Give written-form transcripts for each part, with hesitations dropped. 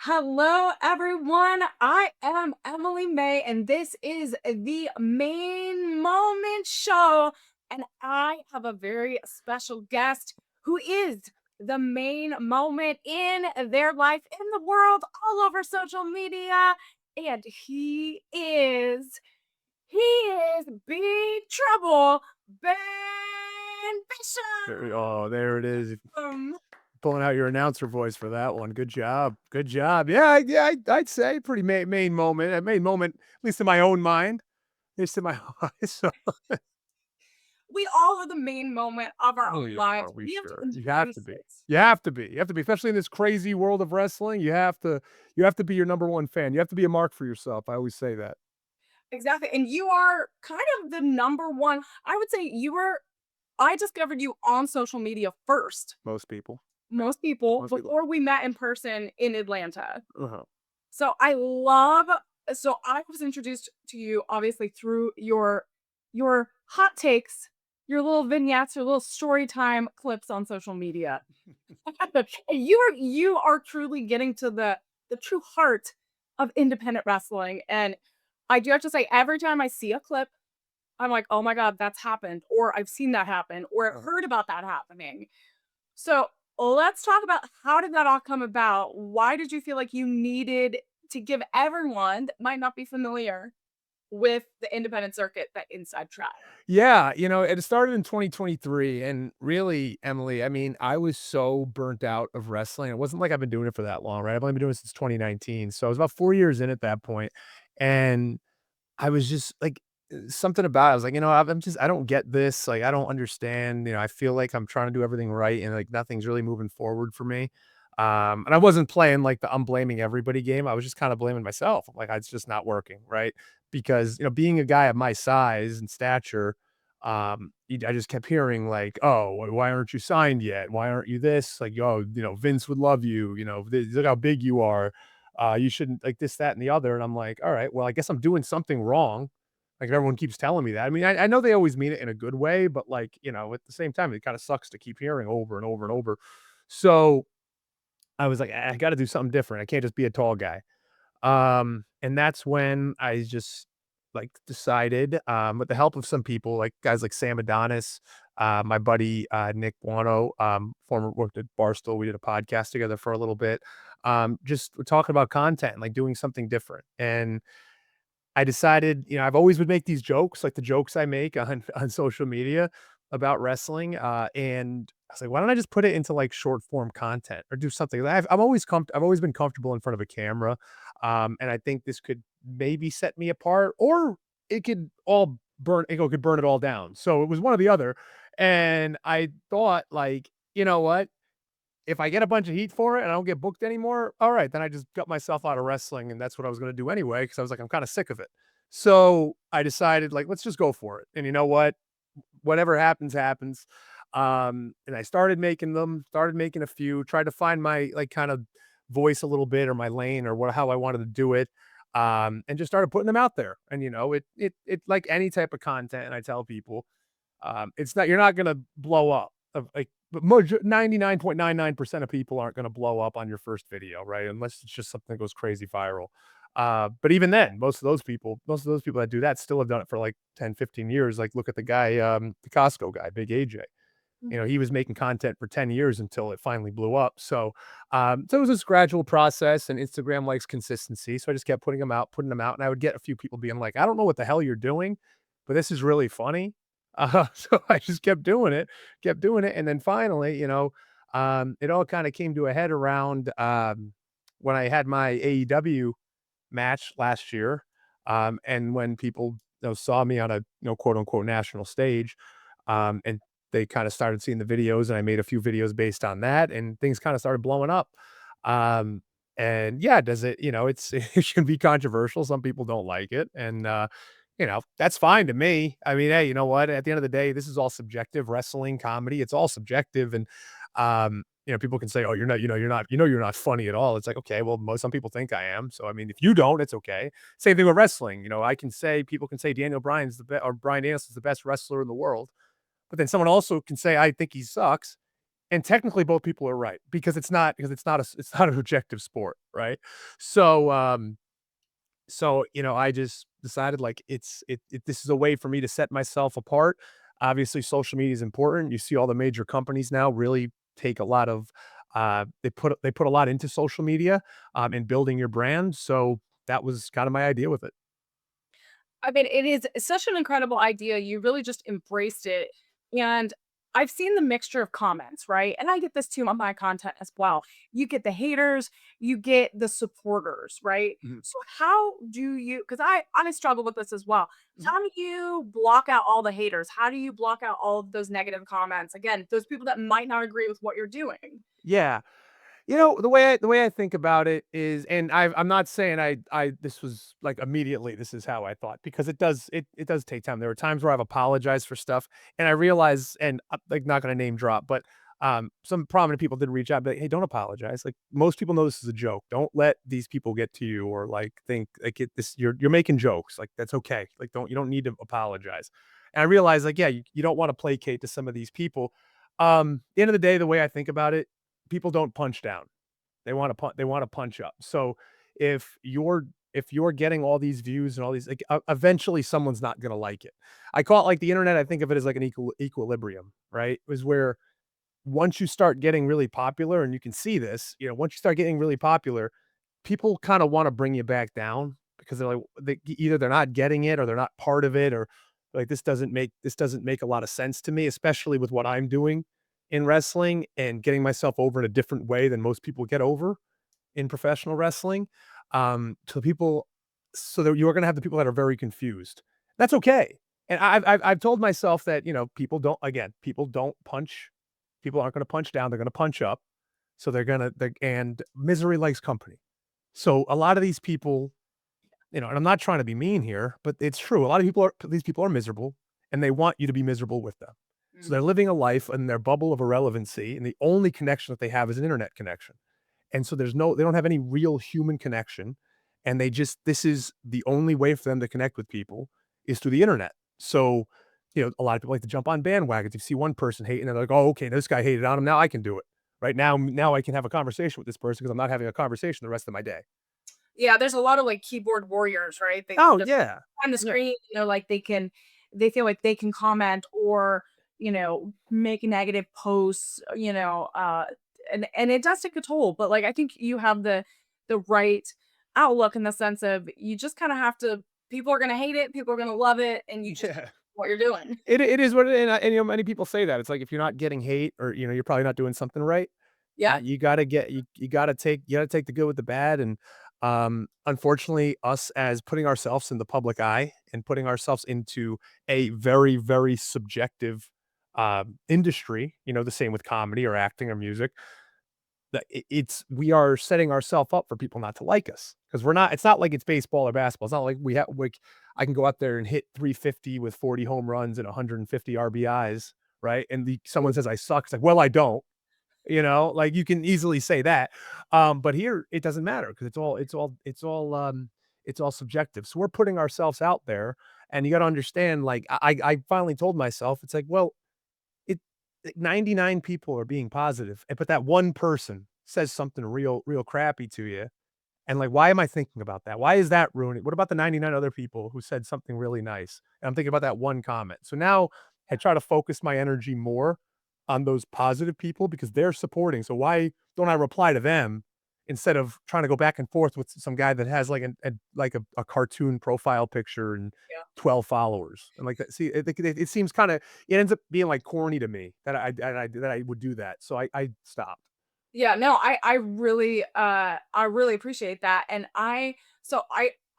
Hello, everyone. I am Emily May, and this is the Main Moment Show. And I have a very special guest who is the main moment in their life, in the world, all over social media. And he is Big Trouble, Ben Oh, there it is. Bishop. Pulling out your announcer voice for that one. Good job. Good job. Yeah, I'd say pretty main moment. A main moment, at least in my own mind. At least in my eyes. So, We all are the main moment of our oh, own yeah, lives. are we We have to sure? You have to embrace be. it. You have to be. You have to be, especially in this crazy world of wrestling. You have to be your number one fan. You have to be a mark for yourself. I always say that. Exactly, and you are kind of the number one. I would say I discovered you on social media first. Most people. Most people Most people. before we met in person in Atlanta. Uh-huh. So I was introduced to you obviously through your hot takes, your little vignettes, your little story time clips on social media. And you are truly getting to the true heart of independent wrestling. And I do have to say, every time I see a clip, I'm like, oh my God, that's happened, or I've seen that happen, or I've Uh-huh. heard about that happening. So let's talk about, how did that all come about? Why did you feel like you needed to give everyone that might not be familiar with the independent circuit that inside track? Yeah, it started in 2023, and really, Emily, I mean, I was so burnt out of wrestling. It wasn't like I've been doing it for that long, right? I've only been doing it since 2019, so I was about 4 years in at that point, and I was just like, something about it, I was like, I don't get this, like, I don't understand, I feel like I'm trying to do everything right, and, like, nothing's really moving forward for me. And I wasn't playing, like, the "I'm blaming everybody" game, I was just kinda blaming myself. I'm like, "It's just not working," right? Because, being a guy of my size and stature, I just kept hearing like, "Oh, why aren't you signed yet? Why aren't you this?" Like, "Oh, Vince would love you, look how big you are. You shouldn't like this, that, and the other." And I'm like, all right, well, I guess I'm doing something wrong. Like everyone keeps telling me that. I mean, I know they always mean it in a good way, but like, at the same time, it kind of sucks to keep hearing over and over and over. So I was like, I got to do something different. I can't just be a tall guy. And that's when I just like decided, with the help of some people, like guys like Sam Adonis, my buddy Nick Buono, former worked at Barstool. We did a podcast together for a little bit. Just talking about content, like doing something different. And I decided, I've always would make these jokes, like the jokes I make on on social media about wrestling, and I was like, "Why don't I just put it into, like, short form content or do something?" I've always been comfortable in front of a camera, and I think this could maybe set me apart, or it could burn it all down. So it was one or the other, and I thought, like, "You know what? If I get a bunch of heat for it and I don't get booked anymore, all right, then I just got myself out of wrestling, and that's what I was gonna do anyway, because I was like, I'm kinda sick of it. So, I decided, like, let's just go for it, and you know what? Whatever happens, happens. And I started making them, started making a few, tried to find my, like, kind of voice a little bit or my lane or how I wanted to do it, and just started putting them out there, and, it like any type of content, and I tell people, it's not you're not gonna blow up of like but 99.99% of people aren't gonna blow up on your first video, right? Unless it's just something that goes crazy viral. But even then, most of those people that do that still have done it for like 10, 15 years. Like look at the guy, the Costco guy, Big AJ. He was making content for 10 years until it finally blew up. So it was this gradual process, and Instagram likes consistency. So I just kept putting them out, and I would get a few people being like, I don't know what the hell you're doing, but this is really funny. So I just kept doing it. And then finally, it all kind of came to a head around when I had my AEW match last year. And when people saw me on a quote unquote national stage, and they kind of started seeing the videos, and I made a few videos based on that, and things kind of started blowing up. Um, and yeah, does it, it can be controversial. Some people don't like it. And that's fine to me. I mean, hey, you know what? At the end of the day, this is all subjective. Wrestling, comedy, it's all subjective. And people can say, "Oh, you're not funny at all." It's like, okay, well, some people think I am. So I mean, if you don't, it's okay. Same thing with wrestling. People can say Daniel Bryan's or Brian Danielson's the best wrestler in the world, but then someone also can say I think he sucks, And technically both people are right because it's not an objective sport, right? So, I just decided like this is a way for me to set myself apart. Obviously, social media is important. You see all the major companies now really take a lot of they put a lot into social media in building your brand. So that was kind of my idea with it. I mean, it is such an incredible idea. You really just embraced it. And I've seen the mixture of comments, right? And I get this too on my content as well. You get the haters, you get the supporters, right? Mhm. So how do you, because I struggle with this as well. Mhm. How do you block out all the haters? How do you block out all of those negative comments? Again, those people that might not agree with what you're doing. Yeah. The way I think about it is, and I'm not saying I this was like immediately this is how I thought because it does take time. There were times where I've apologized for stuff and I realize, and I'm like not going to name drop, but some prominent people did reach out, but hey, don't apologize. Like most people know this is a joke. Don't let these people get to you or like think like you're making jokes. Like that's okay. Like you don't need to apologize. And I realized like, yeah, you don't want to placate to some of these people. At the end of the day, the way I think about it, people don't punch down. They wanna punch up. So, if you're if you're getting all these views and all these like, eventually someone's not gonna like it. I call it like the internet, I think of it as like an equilibrium, right? Is where once you start getting really popular, and you can see this, once you start getting really popular, people kinda wanna bring you back down because they're like either they're not getting it or they're not part of it or like this doesn't make a lot of sense to me, especially with what I'm doing in wrestling and getting myself over in a different way than most people get over in professional wrestling. To people so that you're gonna have the people that are very confused. That's okay. And I've told myself that, people don't punch people aren't gonna punch down, they're gonna punch up. So and misery likes company. So a lot of these people, and I'm not trying to be mean here, but it's true. A lot of these people are miserable and they want you to be miserable with them. So they're living a life in their bubble of irrelevancy, and the only connection that they have is an internet connection. And so they don't have any real human connection. And this is the only way for them to connect with people is through the internet. So, a lot of people like to jump on bandwagons. You see one person hating, and they're like, oh, okay, this guy hated on him. Now I can do it. Right now I can have a conversation with this person because I'm not having a conversation the rest of my day. Yeah, there's a lot of, like, keyboard warriors, right? They Oh just yeah. on the Yeah. screen, like, they feel like they can comment or, make negative posts, and it does take a toll, but, like, I think you have the right outlook in the sense of you just kinda have to people are gonna hate it, people are gonna love it, and you just Yeah. what you're doing. It is what it is, and, many people say that. It's like, if you're not getting hate or, you're probably not doing something right. Yeah. You gotta take the good with the bad, and, unfortunately, us as putting ourselves in the public eye and putting ourselves into a very, very subjective, industry, the same with comedy or acting or music, that it's we are setting ourselves up for people not to like us because we're not it's not like it's baseball or basketball. It's not like I can go out there and hit 350 with 40 home runs and 150 RBIs, right? And someone says I suck. It's like, well, I don't. Like you can easily say that. But here it doesn't matter because it's all subjective. So we're putting ourselves out there, and you got to understand. Like I finally told myself, it's like, well, it 99 people are being positive, but that one person says something real crappy to you, and, like, why am I thinking about that? Why is that ruining what about the 99 other people who said something really nice? And I'm thinking about that one comment. So now I try to focus my energy more on those positive people because they're supporting. So why don't I reply to them instead of trying to go back and forth with some guy that has like a cartoon profile picture and Yeah. 12 followers and like that. See, it seems kind of it ends up being like corny to me that I would do that. So I stopped. Yeah, no, I really appreciate that, and I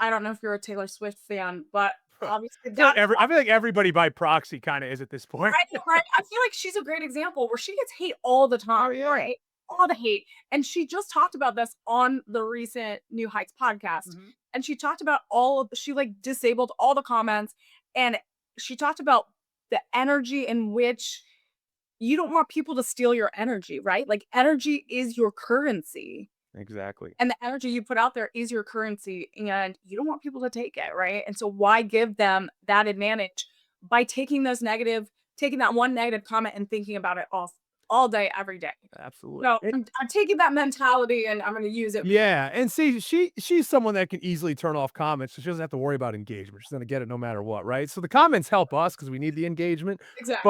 don't know if you're a Taylor Swift fan, but obviously that's I feel like everybody by proxy kind of is at this point. I know, right? I feel like she's a great example where she gets hate all the time, Oh yeah. right? All the hate, and she just talked about this on the recent New Heights podcast, Mhm. and she talked about all of she, like, disabled all the comments, and she talked about the energy in which you don't want people to steal your energy, right? Like, energy is your currency, Exactly. and the energy you put out there is your currency, and you don't want people to take it, right? And so why give them that advantage by taking that one negative comment and thinking about it all day, every day. Absolutely. No, I'm taking that mentality and I'm gonna use it. Yeah, and see, she's someone that can easily turn off comments, so she doesn't have to worry about engagement. She's gonna get it no matter what, right? So the comments help us because we need the engagement, Exactly.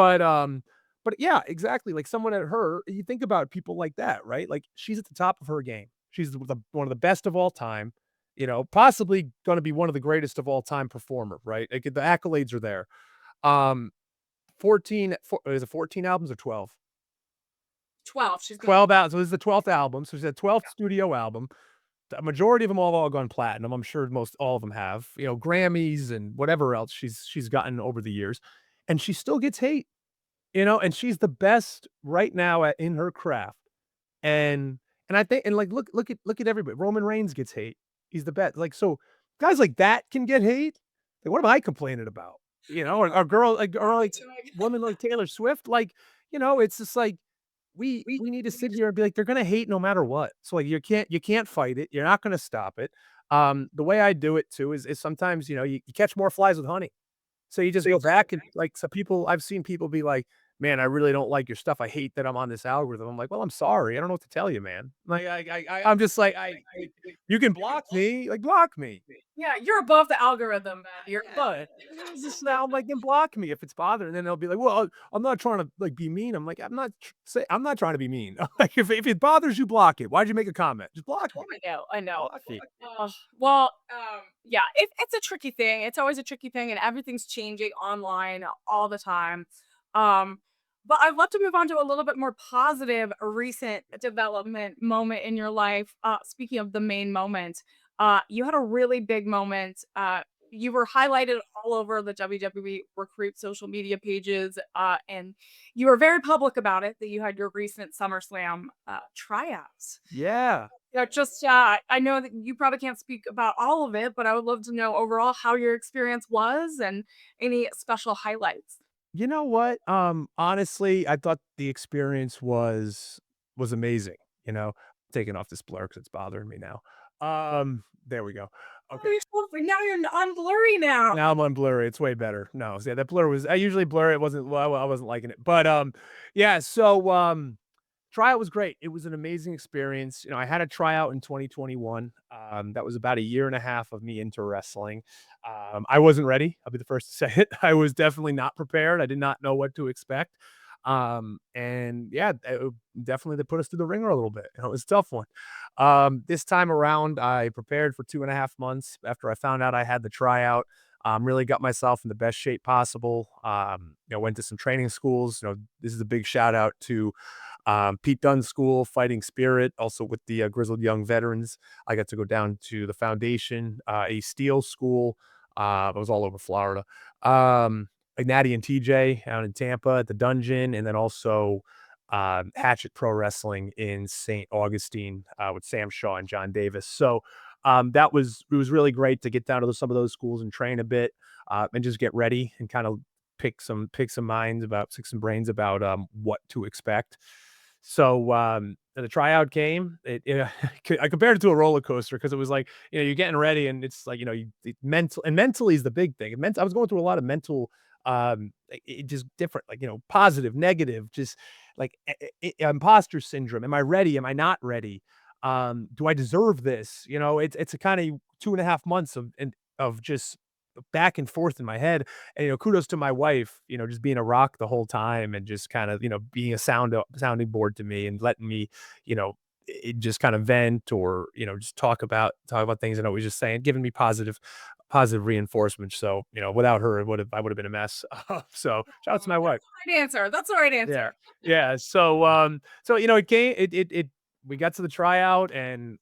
but, yeah, exactly, like someone at her you think about people like that, right? Like, she's at the top of her game. She's the one of the best of all time, possibly gonna be one of the greatest of all time performer, right? Like, the accolades are there. Um, 14 is it 14 albums or 12? 12. She's gonna 12 albums. So this is the 12th album, so she's had 12th studio album. A majority of them all gone platinum. I'm sure most all of them have, Grammys and whatever else she's gotten over the years, and she still gets hate, and she's the best right now in her craft. And I think and like look at everybody. Roman Reigns gets hate. He's the best. Like so guys like that can get hate. Like what am I complaining about? Or girl like or like doing. women like Taylor Swift, like, it's just like we need to sit here and be like, they're gonna hate no matter what. So like you can't fight it. You're not gonna stop it. The way I do it too is sometimes, you catch more flies with honey. So you just go back and like so people I've seen people be like, "Man, I really don't like your stuff. I hate that I'm on this algorithm." I'm like, "Well, I'm sorry. I don't know what to tell you, man." Like I'm just like, you can block me, like block me. Yeah, you're above the algorithm, man. You're above it. But it's just now I'm like, then block me if it's bothering. Then they'll be like, "Well, I'm not trying to like be mean." I'm like, I'm not trying to be mean. Like if it bothers you, block it. Why'd you make a comment? Just block me. I know. Block me. Well, yeah, it's a tricky thing. It's always a tricky thing, and everything's changing online all the time. Um, but I'd love to move on to a little bit more positive recent development moment in your life. Speaking of the main moment, you had a really big moment. You were highlighted all over the WWE recruit social media pages, and you were very public about it that you had your recent SummerSlam tryouts. Yeah. Just, I know that you probably can't speak about all of it, but I would love to know overall how your experience was and any special highlights. You know what? Honestly, I thought the experience was amazing, Taking off this blur because it's bothering me now. There we go. Oh, Okay. now you're on blurry now. Now I'm on blurry. It's way better. No, yeah, that blur was I usually blur. It wasn't well, I wasn't liking it. But yeah, so tryout was great. It was an amazing experience. I had a tryout in 2021. That was about a year and a half of me into wrestling. I wasn't ready. I'll be the first to say it. I was definitely not prepared. I did not know what to expect. And yeah, definitely they put us through the ringer a little bit. It was a tough one. This time around, I prepared for 2.5 months after I found out I had the tryout. Really got myself in the best shape possible. Went to some training schools. This is a big shout out to Pete Dunne's school, Fighting Spirit, also with the Grizzled Young Veterans. I got to go down to the foundation, a steel school. I was all over Florida. Like Natty and TJ out in Tampa at the Dungeon, and then also Hatchet Pro Wrestling in St. Augustine with Sam Shaw and John Davis. So it was really great to get down to some of those schools and train a bit and just get ready and kind of pick some brains about what to expect. So the tryout came. I compared it to a roller coaster because it was like you're getting ready and it's like mentally is the big thing. I was going through a lot of mental just different like positive, negative, just like imposter syndrome. Am I ready? Am I not ready? Do I deserve this? It's a kind of 2.5 months of just back and forth in my head. And, kudos to my wife, just being a rock the whole time and just kind of, being a sounding board to me and letting me, you know, just kind of vent or, just talk about things. And always just saying, giving me positive reinforcement. So, without her, I would have been a mess. So shout out to my That's wife. the right answer. That's the right Yeah. answer. Yeah. So it came it we got to the tryout and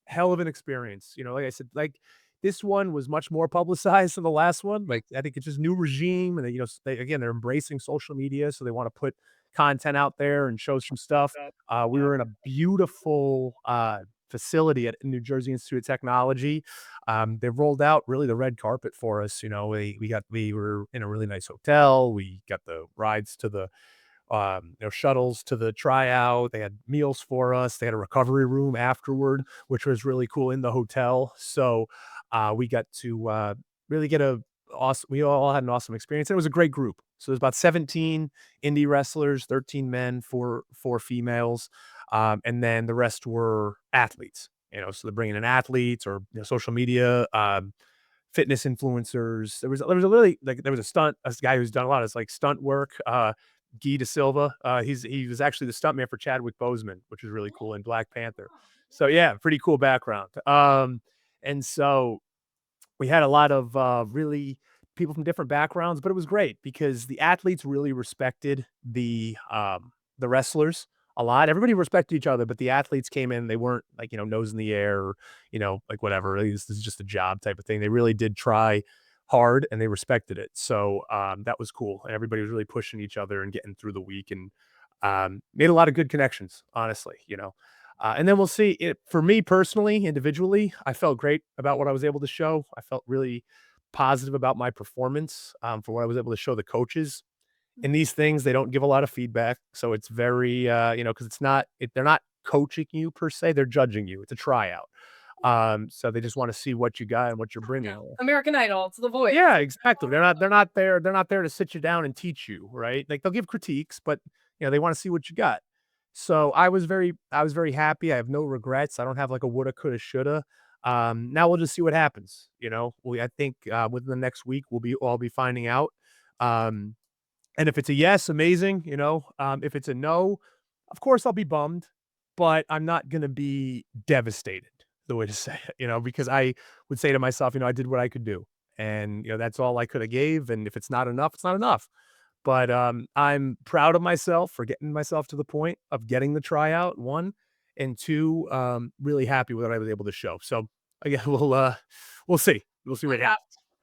hell of an experience. Like I said, like this one was much more publicized than the last one. Like I think it's just new regime and they, they're embracing social media, so they want to put content out there and show some stuff. We were in a beautiful facility at New Jersey Institute of Technology. They rolled out really the red carpet for us. We were in a really nice hotel. We got the rides to the shuttles to the tryout. They had meals for us. They had a recovery room afterward, which was really cool in the hotel. So we got to really get a awesome. We all had an awesome experience. And it was a great group. So there's about 17 indie wrestlers, 13 men, four females, and then the rest were athletes. So they're bringing in athletes or social media, fitness influencers. There was a really like there was a guy who's done a lot of like stunt work. Guy De Silva. He was actually the stuntman for Chadwick Boseman, which is really cool in Black Panther. So yeah, pretty cool background. And so we had a lot of really people from different backgrounds, but it was great because the athletes really respected the wrestlers a lot. Everybody respected each other, but the athletes came in, they weren't like, nose in the air or, like whatever. This is just a job type of thing. They really did try hard and they respected it. So that was cool. And everybody was really pushing each other and getting through the week and made a lot of good connections, honestly. And then we'll see. For me personally, individually, I felt great about what I was able to show. I felt really positive about my performance for what I was able to show the coaches. In these things, they don't give a lot of feedback, so it's very, because they're not coaching you per se, they're judging you. It's a tryout. So they just want to see what you got and what you're bringing. Yeah. American Idol, it's The Voice. Yeah, exactly. They're not there to sit you down and teach you, right? Like they'll give critiques, but they want to see what you got. So I was very happy. I have no regrets. I don't have like a woulda, coulda, shoulda. Now we'll just see what happens. I think within the next week I'll be finding out. Um, and if it's a yes, amazing. If it's a no, of course I'll be bummed, but I'm not gonna be devastated. The way to say it, because I would say to myself, I did what I could do, and that's all I could have gave. And if it's not enough, it's not enough. But I'm proud of myself for getting myself to the point of getting the tryout. One, and two, really happy with what I was able to show. So again, we'll see. We'll see what Yeah.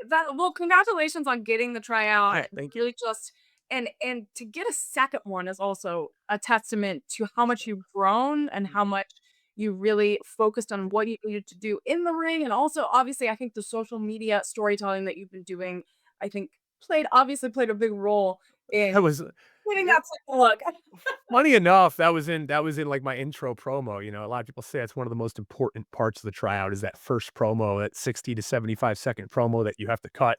happens. Well, congratulations on getting the All tryout. right, thank you. Really just and to get a second one is also a testament to how much you've grown and how much you really focused on what you needed to do in the ring. And also, obviously, I think the social media storytelling that you've been doing, I think played a big role That in was getting that second look. Funny enough, that was in, like, my intro promo. A lot of people say it's one of the most important parts of the tryout is that first promo, that 60 to 75-second promo that you have to cut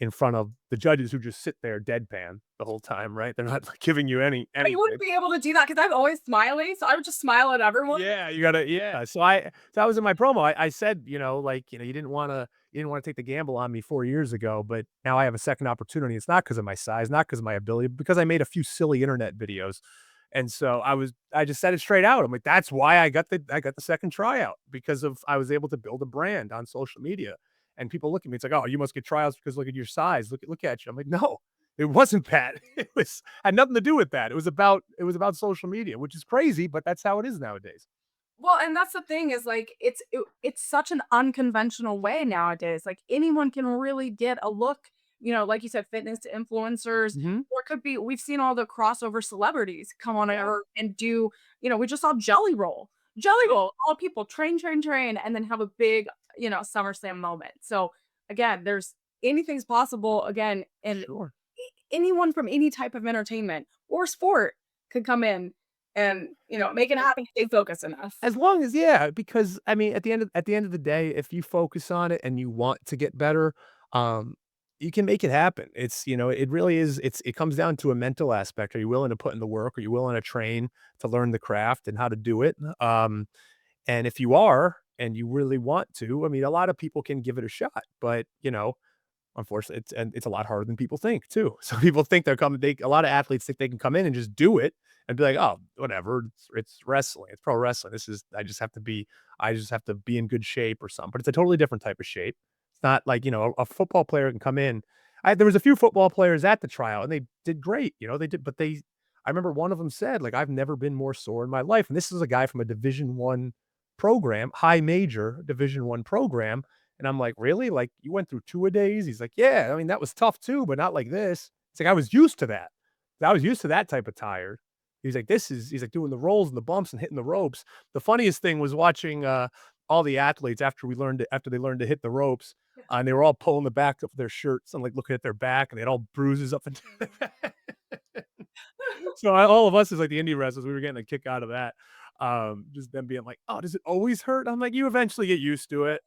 in front of the judges who just sit there deadpan the whole time, right? They're not, like, giving you You wouldn't anything. be able to do that because I'm always smiling, so I would just smile at everyone. Yeah, you gotta yeah. So that was in my promo. I said, like, you didn't wanna take the gamble on me 4 years ago, but now I have a second opportunity. It's not because of my size, not because of my ability, but because I made a few silly internet videos. And so I just said it straight out. I'm like, that's why I got the second tryout because of I was able to build a brand on social media. And people look at me, it's like, oh, you must get tryouts because look at your size. Look at you. I'm like, no, it wasn't that. It was had nothing to do with that. It was about social media, which is crazy, but that's how it is nowadays. Well, and that's the thing is like it's such an unconventional way nowadays. Like anyone can really get a look, like you said, fitness influencers, Mhm. or it could be we've seen all the crossover celebrities come on over and do, we just saw Jelly Roll. Jelly Roll, all people train, train, train, and then have a big, SummerSlam moment. So again, there's anything's possible again, and Sure. anyone from any type of entertainment or sport could come in and, make it happen, stay focused enough. As long as yeah, because I mean, at the end of the day, if you focus on it and you want to get better, um, you can make it happen. It really is. It comes down to a mental aspect. Are you willing to put in the work? Are you willing to train to learn the craft and how to do it? And if you are, and you really want to, I mean, a lot of people can give it a shot, but unfortunately, it's a lot harder than people think too. So people think they're coming. A lot of athletes think they can come in and just do it and be like, oh, whatever. It's wrestling. It's pro wrestling. I just have to be in good shape or something. But it's a totally different type of shape. It's not like a football player can come in. There was a few football players at the tryout and they did great. They did, but they. I remember one of them said, like, I've never been more sore in my life. And this is a guy from a Division I program, high major Division I program, and I'm like, "Really? Like, you went through 2-a-days?" He's like, "Yeah, I mean, that was tough too, but not like this." It's like, "I was used to that. I was used to that type of tired." He's like, doing the rolls and the bumps and hitting the ropes. The funniest thing was watching, all the athletes after they learned to hit the ropes, and they were all pulling the back of their shirts and, like, looking at their back, and they had all bruises up and So all of us as, like, the indie wrestlers, we were getting a kick out of that. Just them being like, "Oh, does it always hurt?" I'm like, "You eventually get used to it."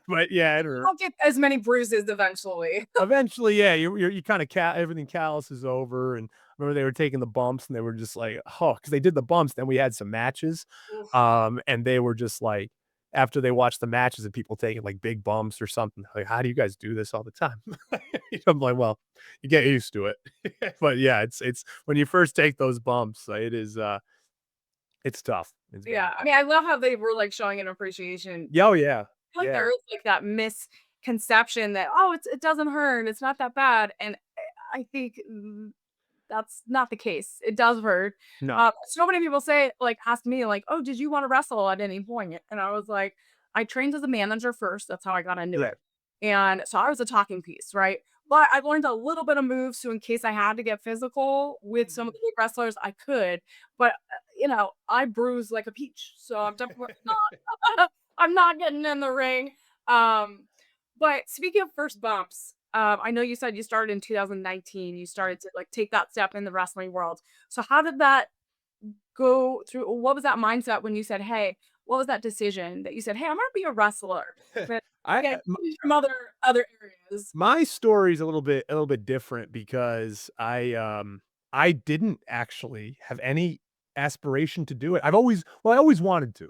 But yeah, it hurt. I'll get as many bruises eventually. Eventually, yeah, you kinda everything calluses over, and I remember they were taking the bumps, and they were just like, oh, because they did the bumps, then we had some matches, Oof. and they were just like after they watched the matches and people taking, like, big bumps or something, like, "How do you guys do this all the time?" I'm like, "Well, you get used to it." But, yeah, it's when you first take those bumps, it is, it's tough. It's very Yeah, I mean, I love how they were, like, showing an appreciation. Yeah, oh, yeah. I feel like Yeah. there is, like, that misconception that, "Oh, it doesn't hurt, it's not that bad," and I think, that's not the case. It does hurt. No. So many people say, like, ask me, like, "Oh, did you wanna wrestle at any point?" And I was like, "I trained as a manager first, that's how I got into Yeah. it." And so I was a talking piece, right? But I learned a little bit of moves, so in case I had to get physical with some of the big wrestlers, I could. But, I bruise like a peach, so I'm definitely not I'm not getting in the ring. Um, but speaking of first bumps, I know you said you started in 2019, you started to, like, take that step in the wrestling world. So how did that go through what was that mindset when you said, "Hey," what was that decision that you said, "Hey, I'm gonna be a wrestler," but I yeah, from other areas? My story is a little bit different because I didn't actually have any aspiration to do it. I always wanted to,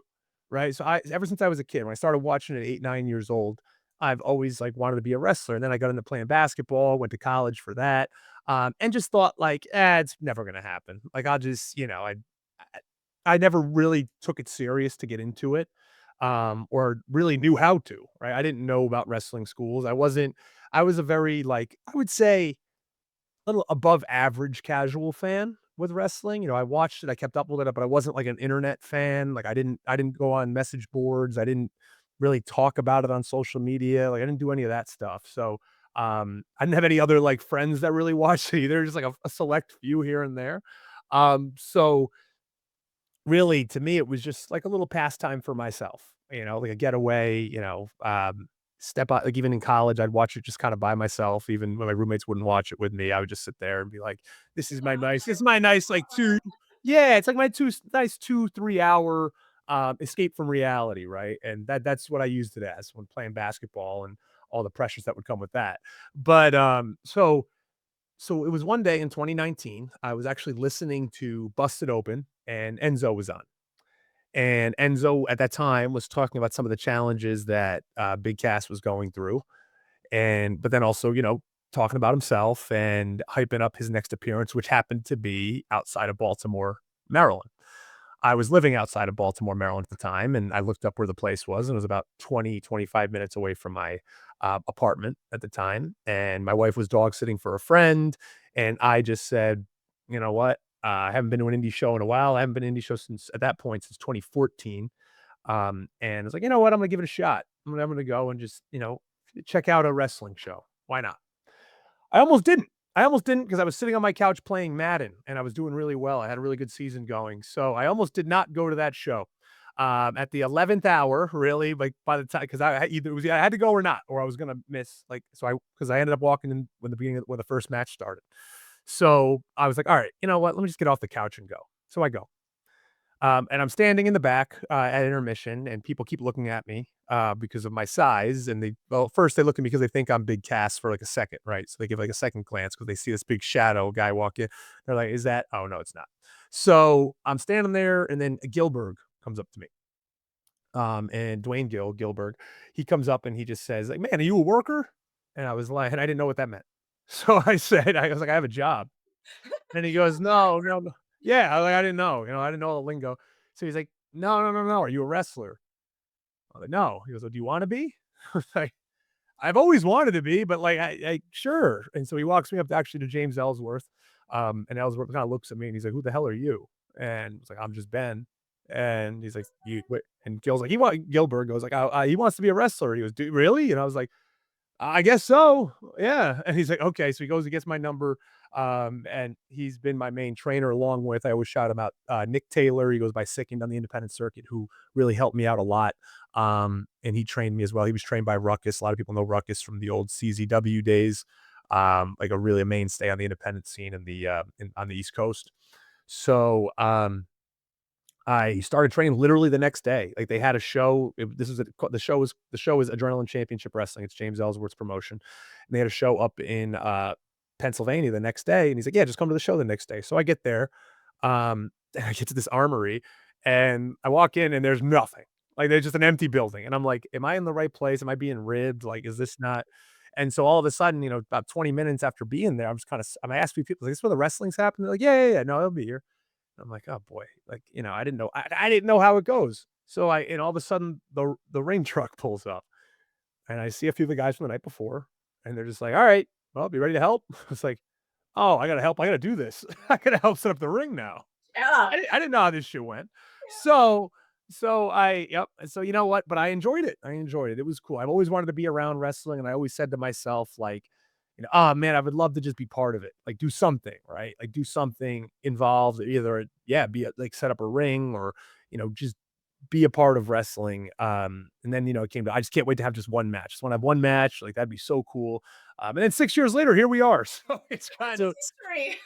right? So I ever since I was a kid, when I started watching at 8, 9 years old, I've always like wanted to be a wrestler. And then I got into playing basketball, went to college for that. And just thought like, it's never gonna happen. Like I'll just, I I never really took it serious to get into it. Or really knew how to, right? I didn't know about wrestling schools. I was a very, like, I would say, little above average casual fan with wrestling. I watched it, I kept up with it, but I wasn't like an internet fan. Like I didn't go on message boards. I didn't really talk about it on social media. Like I didn't do any of that stuff. So I didn't have any other like friends that really watched it either, just like a select few here and there. So really, to me, it was just like a little pastime for myself, like a getaway, step out, like even in college, I'd watch it just kind of by myself, even when my roommates wouldn't watch it with me. I would just sit there and be like, this is my nice, like yeah, it's like my nice 2, 3 hour escape from reality, right? And that's what I used it as when playing basketball and all the pressures that would come with that. But so it was one day in 2019, I was actually listening to Busted Open and Enzo was on. And Enzo at that time was talking about some of the challenges that Big Cass was going through. But then also, talking about himself and hyping up his next appearance, which happened to be outside of Baltimore, Maryland. I was living outside of Baltimore, Maryland at the time, and I looked up where the place was, and it was about 20, 25 minutes away from my apartment at the time. And my wife was dog sitting for a friend. And I just said, you know what? I haven't been to an indie show in a while. I haven't been to an indie show since at that point, since 2014. And I was like, you know what? I'm going to give it a shot. I'm going to go and just, check out a wrestling show. Why not? I almost didn't. I almost didn't because I was sitting on my couch playing Madden, and I was doing really well. I had a really good season going, so I almost did not go to that show. At the 11th hour, really, like, by the time, because I had to go or not, or I was gonna miss, like, because I ended up walking in when the first match started. So, I was like, "Alright, you know what? Let me just get off the couch and go." So I go. And I'm standing in the back, at intermission, and people keep looking at me, because of my size, and first they look at me because they think I'm Big Cass for, like, a second, right? So they give, like, a second glance because they see this big shadow guy walk in. They're like, "Is that" "Oh, no, it's not." So, I'm standing there, and then Gilbert comes up to me, and Gilbert, he comes up and he just says, like, "Man, are you a worker?" And I was like, and I didn't know what that meant. So I was like, "I have a job." And he goes, "No, no, no." Yeah, I didn't know, I didn't know all the lingo. So he's like, "No, no, no, no. Are you a wrestler?" I'm like, "No." He goes, "Well, do you wanna be?" I was like, "I've always wanted to be, but, like, I sure." And so he walks me up actually to James Ellsworth, and Ellsworth kinda looks at me and he's like, "Who the hell are you?" And it's like, "I'm just Ben." And he's like, "You wait," and Gilbert goes like, he wants to be a wrestler." He goes, "Do really?" And I was like, I guess so. Yeah. And he's like, okay. So he goes, he gets my number. And he's been my main trainer along with, I always shout him out, Nick Taylor. He goes by Sickened on the independent circuit, who really helped me out a lot. And he trained me as well. He was trained by Ruckus. A lot of people know Ruckus from the old CZW days. Like a mainstay on the independent scene on the East Coast. So, I started training literally the next day. Like, they had a show. This is the show is Adrenaline Championship Wrestling. It's James Ellsworth's promotion, and they had a show up in Pennsylvania the next day. And he's like, "Yeah, just come to the show the next day." So I get there, and I get to this armory, and I walk in, and there's nothing. Like, there's just an empty building, and I'm like, "Am I in the right place? Am I being ribbed? Like, is this not?" And so all of a sudden, about 20 minutes after being there, I'm asking people, like, "Is this where the wrestling's happening?" They're like, "Yeah, yeah, yeah. No, it'll be here." I'm like, "Oh boy." Like, I didn't know I didn't know how it goes. So and all of a sudden the ring truck pulls up, and I see a few of the guys from the night before, and they're just like, "All right, well, be ready to help?" It's like, "Oh, I gotta help. I gotta do this. I gotta help set up the ring now." Yeah. I didn't know how this shit went. So yep. So you know what? But I enjoyed it. I enjoyed it. It was cool. I've always wanted to be around wrestling, and I always said to myself, like, "Oh man, I would love to just be part of it. Like, do something, right? Like, do something involved. Either, yeah, like, set up a ring, or just be a part of wrestling." And then it came to, I just can't wait to have just one match. Just want to have one match. Like, that'd be so cool. And then 6 years later, here we are. So it's kind It's of history.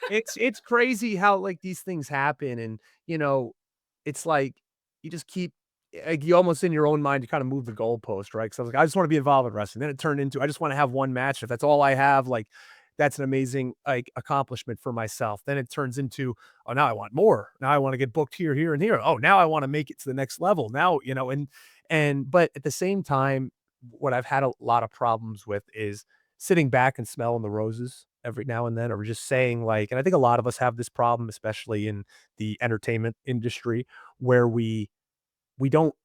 it's crazy how, like, these things happen. And you know, it's like you just keep, like, you almost in your own mind, you kinda move the goalpost, right? Because I was like, "I just wanna be involved in wrestling." Then it turned into, "I just wanna have one match. If that's all I have, like, that's an amazing, like, accomplishment for myself." Then it turns into, "Oh, now I want more. Now I wanna get booked here, here, and here. Oh, now I wanna make it to the next level." Now, but at the same time, what I've had a lot of problems with is sitting back and smelling the roses every now and then, or just saying, like, and I think a lot of us have this problem, especially in the entertainment industry, where we don't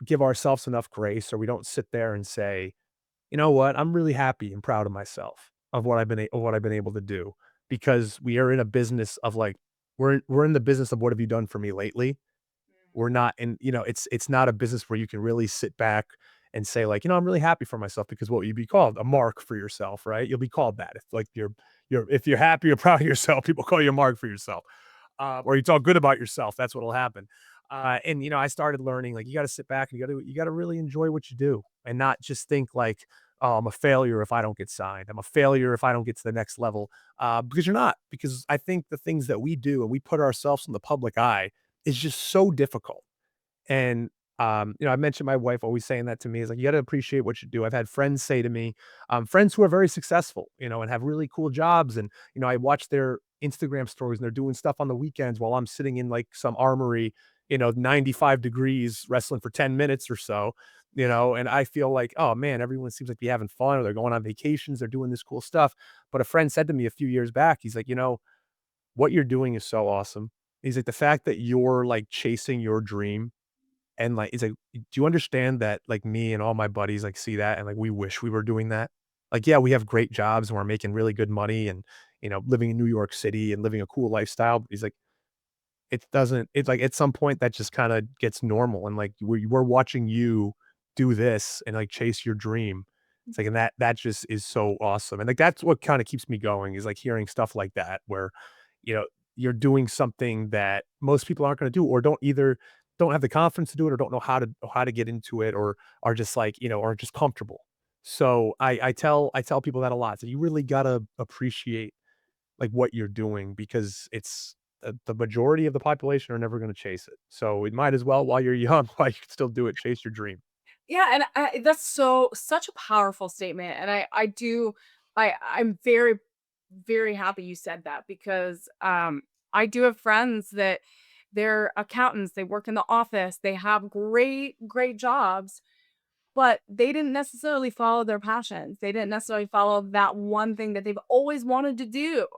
give ourselves enough grace, or we don't sit there and say, "You know what? I'm really happy and proud of myself of what I've been able to do." Because we are in a business of, like, we're in the business of, "What have you done for me lately?" We're not in, it's not a business where you can really sit back and say, like, "I'm really happy for myself," because what would you be called? A mark for yourself, right? You'll be called that. If, like, if you're happy or proud of yourself, people call you a mark for yourself. Or you talk good about yourself, that's what'll happen. And I started learning, like, you gotta sit back, and you gotta really enjoy what you do, and not just think like, "Oh, I'm a failure if I don't get signed. I'm a failure if I don't get to the next level." Because you're not. Because I think the things that we do, and we put ourselves in the public eye, is just so difficult. And, I mentioned my wife always saying that to me, is like, "You gotta appreciate what you do." I've had friends say to me, friends who are very successful, and have really cool jobs, and, I watch their Instagram stories, and they're doing stuff on the weekends while I'm sitting in, like, some armory, 95 degrees, wrestling for 10 minutes or so, and I feel like, "Oh, man, everyone seems like be having fun, or they're going on vacations, they're doing this cool stuff." But a friend said to me a few years back, he's like, "What you're doing is so awesome." He's like, "The fact that you're, like, chasing your dream." And, like, he's like, "Do you understand that, like, me and all my buddies, like, see that, and, like, we wish we were doing that? Like, yeah, we have great jobs, and we're making really good money, and, living in New York City and living a cool lifestyle." But he's like, it's like, at some point that just kinda gets normal, and, like, we're watching you do this and, like, chase your dream. It's like, and that just is so awesome. And, like, that's what kinda keeps me going, is, like, hearing stuff like that, where, you know, you're doing something that most people aren't gonna do, or don't have the confidence to do it, or don't know how to get into it, or are just, like, are just comfortable. So I tell people that a lot. So you really gotta appreciate, like, what you're doing, because it's the majority of the population are never gonna chase it. So it might as well, while you're young, while you can still do it, chase your dream. Yeah, and that's such a powerful statement, and I'm very, very happy you said that because, I do have friends that they're accountants, they work in the office, they have great, great jobs, but they didn't necessarily follow their passions. They didn't necessarily follow that one thing that they've always wanted to do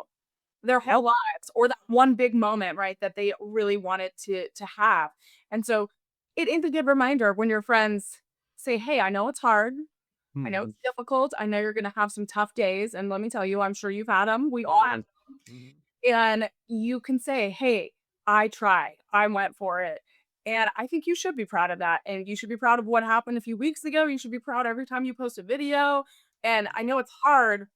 their whole Yep. lives, or that one big moment, right, that they really wanted to have. And so it is a good reminder when your friends say, "Hey, I know it's hard. I know Mhm. it's difficult. I know you're gonna have some tough days." And let me tell you, I'm sure you've had them. We all have. Mhm. Mhm. And you can say, "Hey, I tried. I went for it." And I think you should be proud of that. And you should be proud of what happened a few weeks ago. You should be proud every time you post a video. And I know it's hard,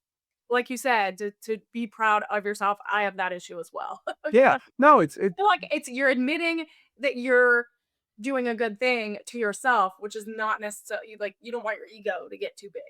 like you said, to be proud of yourself. I have that issue as well. Yeah. I No, it feel like you're admitting that you're doing a good thing to yourself, which is not necessarily like you don't want your ego to get too big.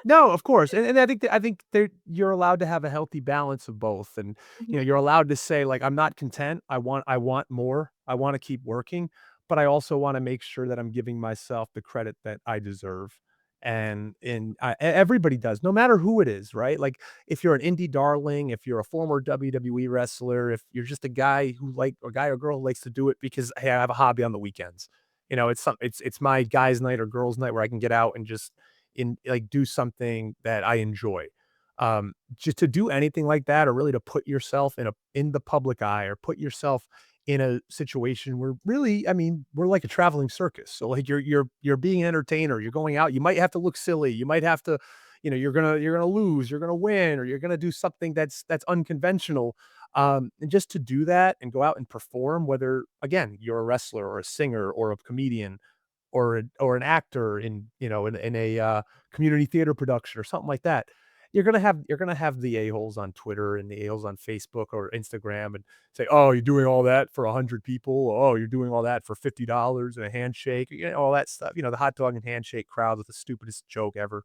no, of course. And I think there you're allowed to have a healthy balance of both. And, Mhm. you're allowed to say, like, "I'm not content. I want more. I wanna keep working, but I also wanna make sure that I'm giving myself the credit that I deserve. Everybody does, no matter who it is, right? Like, if you're an indie darling, if you're a former WWE wrestler, if you're just a guy who like or guy or girl who likes to do it because, "Hey, I have a hobby on the weekends." It's my guys' night or girls' night where I can get out and just do something that I enjoy. Just to do anything like that or really to put yourself in the public eye or put yourself in a situation where really, I mean, we're like a traveling circus. So like you're being an entertainer, you're going out, you might have to look silly, you might have to, you're gonna lose, you're gonna win, or you're gonna do something that's unconventional. And just to do that and go out and perform, whether again, you're a wrestler or a singer or a comedian or an actor in a community theater production or something like that, you're gonna have the a-holes on Twitter and the a-holes on Facebook or Instagram and say, "Oh, you're doing all that for 100 people? Oh, you're doing all that for $50 and a handshake," all that stuff, the hot dog and handshake crowd with the stupidest joke ever.